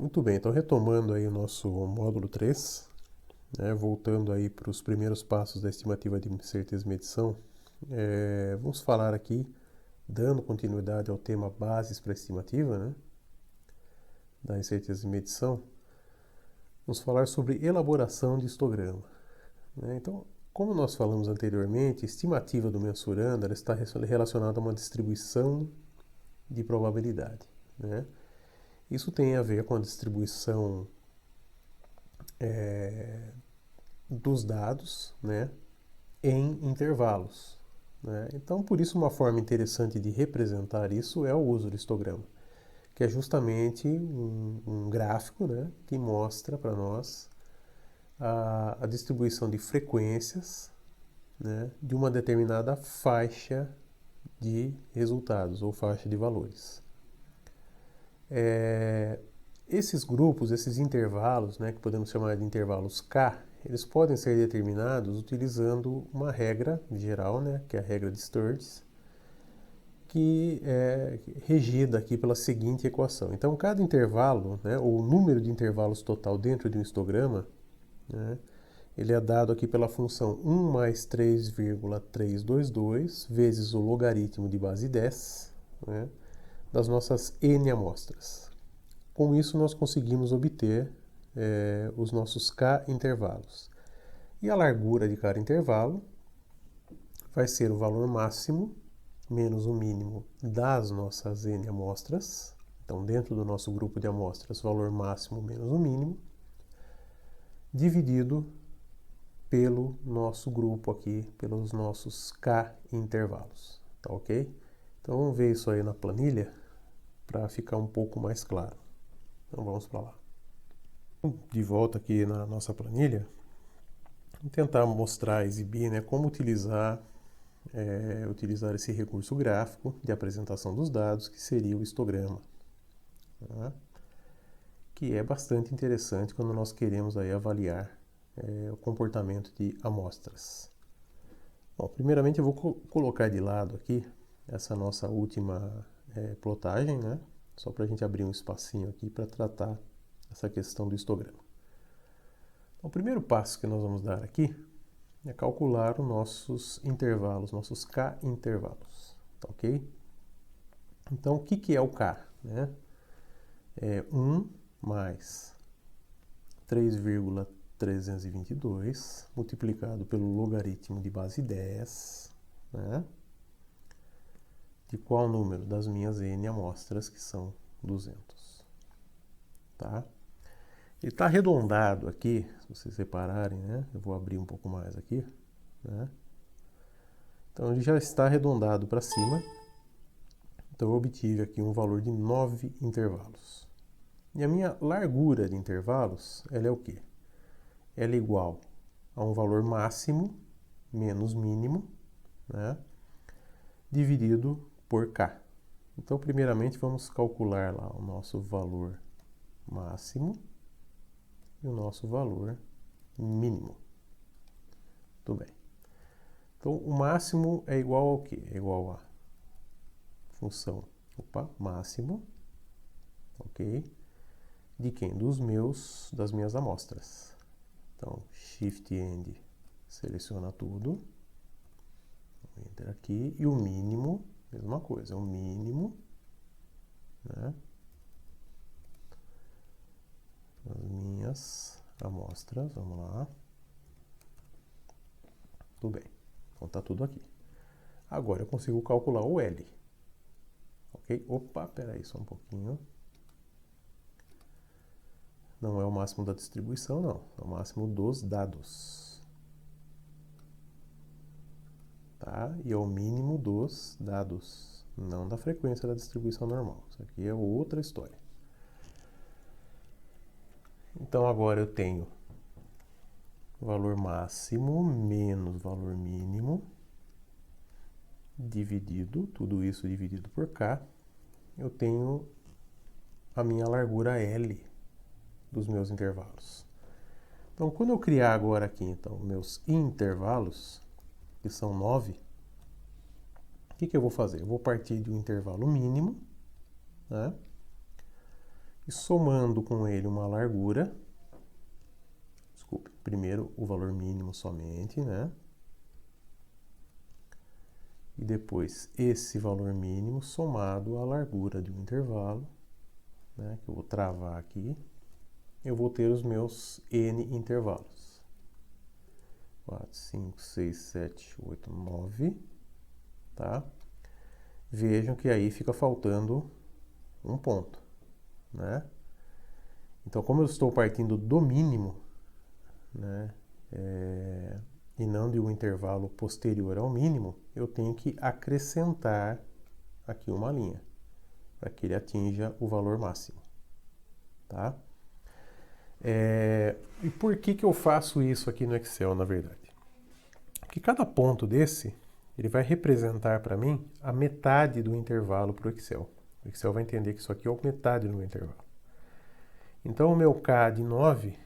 Muito bem, então retomando aí o nosso módulo 3, né, voltando aí para os primeiros passos da estimativa de incerteza e medição, vamos falar aqui, dando continuidade ao tema bases para a estimativa, né, da incerteza e medição, vamos falar sobre elaboração de histograma. Né? Então, como nós falamos anteriormente, a estimativa do mensurando ela está relacionada a uma distribuição de probabilidade. Né? Isso tem a ver com a distribuição dos dados, né, em intervalos. Né? Então, por isso, uma forma interessante de representar isso é o uso do histograma, que é justamente um gráfico, né, que mostra para nós a distribuição de frequências, né, de uma determinada faixa de resultados ou faixa de valores. Esses grupos, esses intervalos, né, que podemos chamar de intervalos K, eles podem ser determinados utilizando uma regra geral, né, que é a regra de Sturges, que é regida aqui pela seguinte equação. Então, cada intervalo, né, ou o número de intervalos total dentro de um histograma, né, ele é dado aqui pela função 1 mais 3,322 vezes o logaritmo de base 10, né, das nossas n amostras. Com isso, nós conseguimos obter os nossos k intervalos. E a largura de cada intervalo vai ser o valor máximo menos o mínimo das nossas n amostras. Então, dentro do nosso grupo de amostras, valor máximo menos o mínimo, dividido pelo nosso grupo aqui, pelos nossos k intervalos. Tá ok? Então, vamos ver isso aí na planilha para ficar um pouco mais claro. Então, vamos para lá. De volta aqui na nossa planilha, vou tentar mostrar, exibir, né, como utilizar esse recurso gráfico de apresentação dos dados, que seria o histograma, tá? Que é bastante interessante quando nós queremos aí avaliar o comportamento de amostras. Bom, primeiramente eu vou colocar de lado aqui essa nossa última plotagem, né? Só para a gente abrir um espacinho aqui para tratar essa questão do histograma. Então, o primeiro passo que nós vamos dar aqui é calcular os nossos intervalos, nossos K intervalos, tá ok? Então, o que é o K? Né? É 1 mais 3,322 multiplicado pelo logaritmo de base 10, né? De qual número? Das minhas n amostras, que são 200. Tá? Ele está arredondado aqui, se vocês repararem, né? Eu vou abrir um pouco mais aqui, né? Então, ele já está arredondado para cima. Então, eu obtive aqui um valor de 9 intervalos. E a minha largura de intervalos, ela é o quê? Ela é igual a um valor máximo menos mínimo, né, dividido por K. Então, primeiramente, vamos calcular lá o nosso valor máximo e o nosso valor mínimo. Tudo bem. Então, o máximo é igual ao quê? É igual a função, máximo, ok? De quem? Das minhas amostras. Então, Shift End seleciona tudo. Enter aqui. E o mínimo, mesma coisa, o mínimo, né, das minhas amostras. Vamos lá. Tudo bem. Então, tá tudo aqui. Agora eu consigo calcular o L. Ok? Opa, peraí, só um pouquinho. Não é o máximo da distribuição, não. É o máximo dos dados. Tá? E é o mínimo dos dados, não da frequência da distribuição normal. Isso aqui é outra história. Então, agora eu tenho valor máximo menos valor mínimo dividido, tudo isso dividido por K. Eu tenho a minha largura L dos meus intervalos. Então, quando eu criar agora aqui, então, meus intervalos, que são 9, o que eu vou fazer? Eu vou partir de um intervalo mínimo, né, e somando com ele uma largura, desculpe, primeiro o valor mínimo somente, né? E depois esse valor mínimo somado à largura de um intervalo, né, que eu vou travar aqui, eu vou ter os meus n intervalos. 4, 5, 6, 7, 8, 9, tá? Vejam que aí fica faltando um ponto, né? Então, como eu estou partindo do mínimo, né, e não de um intervalo posterior ao mínimo, eu tenho que acrescentar aqui uma linha, para que ele atinja o valor máximo, tá? E por que eu faço isso aqui no Excel, na verdade? Porque cada ponto desse, ele vai representar para mim a metade do intervalo para o Excel. O Excel vai entender que isso aqui é a metade do meu intervalo. Então, o meu K de 9,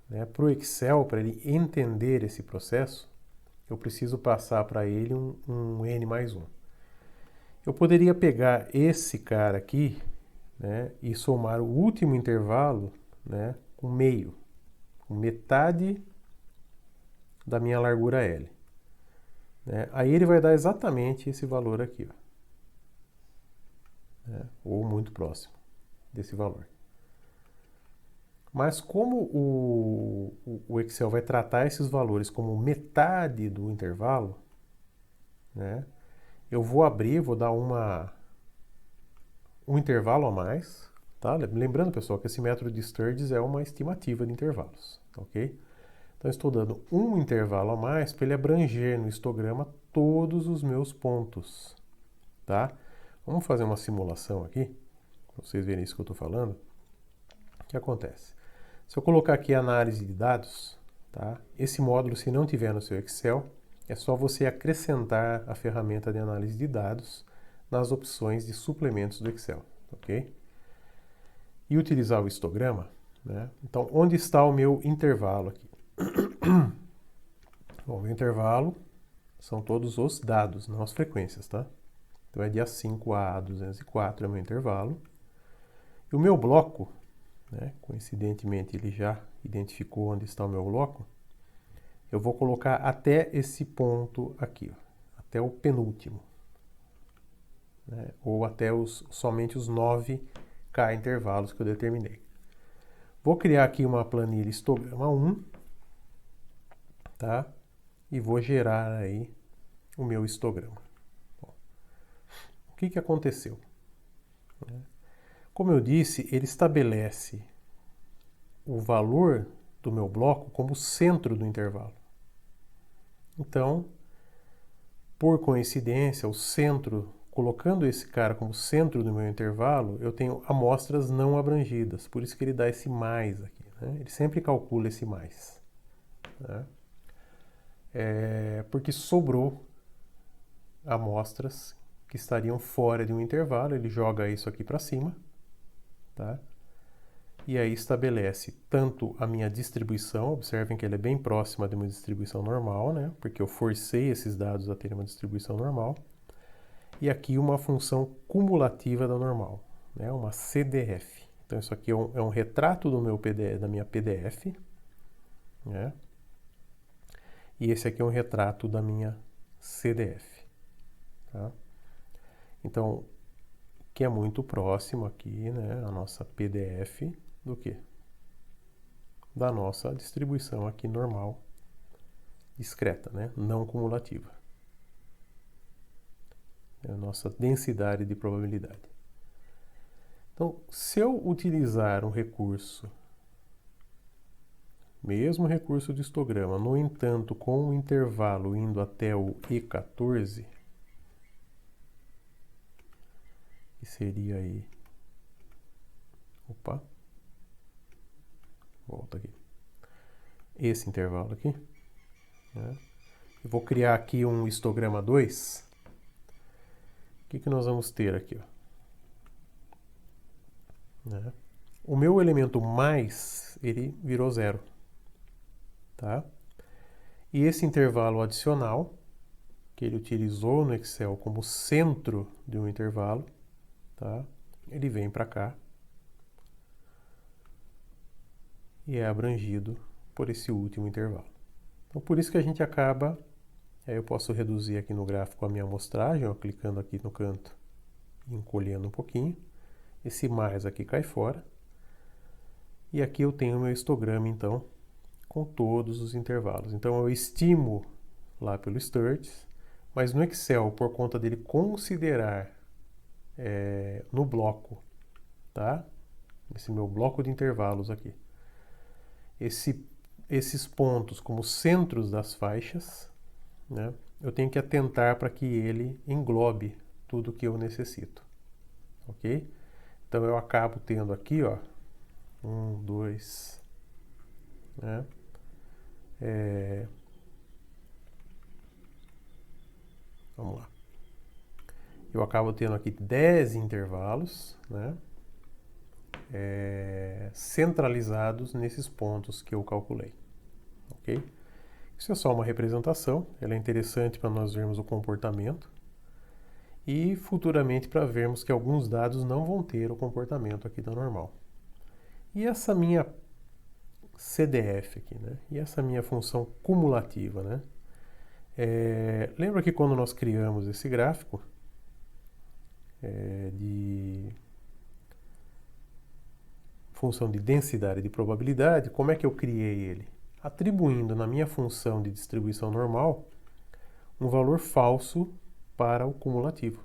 né, para o Excel, para ele entender esse processo, eu preciso passar para ele um N mais 1. Eu poderia pegar esse cara aqui, né, e somar o último intervalo, né, com meio, com metade da minha largura L. Né? Aí ele vai dar exatamente esse valor aqui, ó, né, ou muito próximo desse valor. Mas como o Excel vai tratar esses valores como metade do intervalo, né, eu vou abrir, vou dar um intervalo a mais, tá? Lembrando, pessoal, que esse método de Sturges é uma estimativa de intervalos, ok? Então, estou dando um intervalo a mais para ele abranger no histograma todos os meus pontos, tá? Vamos fazer uma simulação aqui, para vocês verem isso que eu estou falando. O que acontece? Se eu colocar aqui análise de dados, tá? Esse módulo, se não tiver no seu Excel, é só você acrescentar a ferramenta de análise de dados nas opções de suplementos do Excel, ok? E utilizar o histograma, né? Então, onde está o meu intervalo aqui? Bom, o meu intervalo são todos os dados, não as frequências, tá? Então, é de A5 a A204 é o meu intervalo. E o meu bloco, né, coincidentemente, ele já identificou onde está o meu bloco, eu vou colocar até esse ponto aqui, ó, até o penúltimo, né, ou até somente os 9K intervalos que eu determinei. Vou criar aqui uma planilha histograma 1, tá? E vou gerar aí o meu histograma. Bom, o que aconteceu? Como eu disse, ele estabelece o valor do meu bloco como centro do intervalo. Então, por coincidência, o centro, colocando esse cara como centro do meu intervalo, eu tenho amostras não abrangidas. Por isso que ele dá esse mais aqui, né? Ele sempre calcula esse mais, né? Porque sobrou amostras que estariam fora de um intervalo, ele joga isso aqui para cima, tá? E aí estabelece tanto a minha distribuição, observem que ela é bem próxima de uma distribuição normal, né? Porque eu forcei esses dados a terem uma distribuição normal. E aqui uma função cumulativa da normal, né? Uma CDF. Então isso aqui é um retrato do meu PDF, da minha PDF, né? E esse aqui é um retrato da minha CDF, tá? Então, que é muito próximo aqui, né, a nossa PDF do que? Da nossa distribuição aqui normal, discreta, né, não cumulativa. É a nossa densidade de probabilidade. Então, se eu utilizar um recurso, mesmo recurso de histograma, no entanto, com um intervalo indo até o E14, que seria aí, opa, volta aqui, esse intervalo aqui, né? Eu vou criar aqui um histograma 2. O que nós vamos ter aqui, ó? Né? O meu elemento mais, ele virou 0, tá? E esse intervalo adicional, que ele utilizou no Excel como centro de um intervalo, tá? Ele vem para cá. e é abrangido por esse último intervalo. Então, por isso que a gente acaba, aí eu posso reduzir aqui no gráfico a minha amostragem, ó, clicando aqui no canto e encolhendo um pouquinho. Esse mais aqui cai fora. E aqui eu tenho o meu histograma, então, com todos os intervalos. Então, eu estimo lá pelo Sturges, mas no Excel, por conta dele considerar no bloco, tá? Esse meu bloco de intervalos aqui. Esses pontos como centros das faixas, né? Eu tenho que atentar para que ele englobe tudo que eu necessito, ok? Então eu acabo tendo aqui, ó, 1, 2, né? Vamos lá. Eu acabo tendo aqui 10 intervalos, né? Centralizados nesses pontos que eu calculei, ok? Isso é só uma representação, ela é interessante para nós vermos o comportamento e futuramente para vermos que alguns dados não vão ter o comportamento aqui da normal. E essa minha CDF aqui, né? E essa minha função cumulativa, né? Lembra que quando nós criamos esse gráfico de função de densidade de probabilidade, como é que eu criei ele? Atribuindo na minha função de distribuição normal um valor falso para o cumulativo,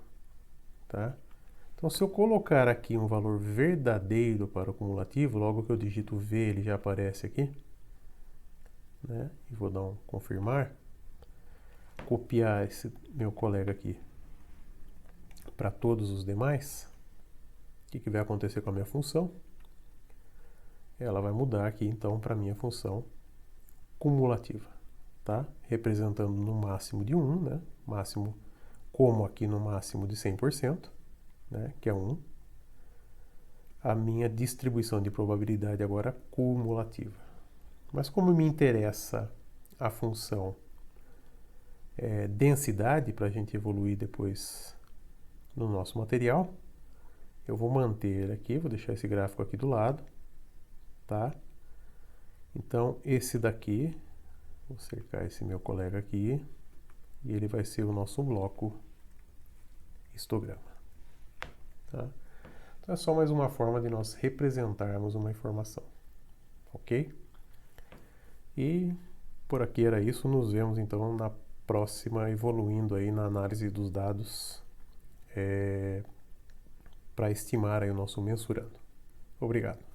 tá? Então, se eu colocar aqui um valor verdadeiro para o cumulativo, logo que eu digito V, ele já aparece aqui, né? E vou dar um confirmar, copiar esse meu colega aqui para todos os demais, o que vai acontecer com a minha função? Ela vai mudar aqui, então, para a minha função cumulativa, tá? Representando no máximo de 1, né? Máximo, como aqui no máximo de 100%, né? Que é 1. A minha distribuição de probabilidade agora cumulativa. Mas como me interessa a função densidade, para a gente evoluir depois no nosso material, eu vou manter aqui, vou deixar esse gráfico aqui do lado, tá? Então, esse daqui, vou cercar esse meu colega aqui, e ele vai ser o nosso bloco histograma, tá? Então, é só mais uma forma de nós representarmos uma informação, ok? E por aqui era isso, nos vemos então na próxima, evoluindo aí na análise dos dados para estimar aí o nosso mensurando. Obrigado.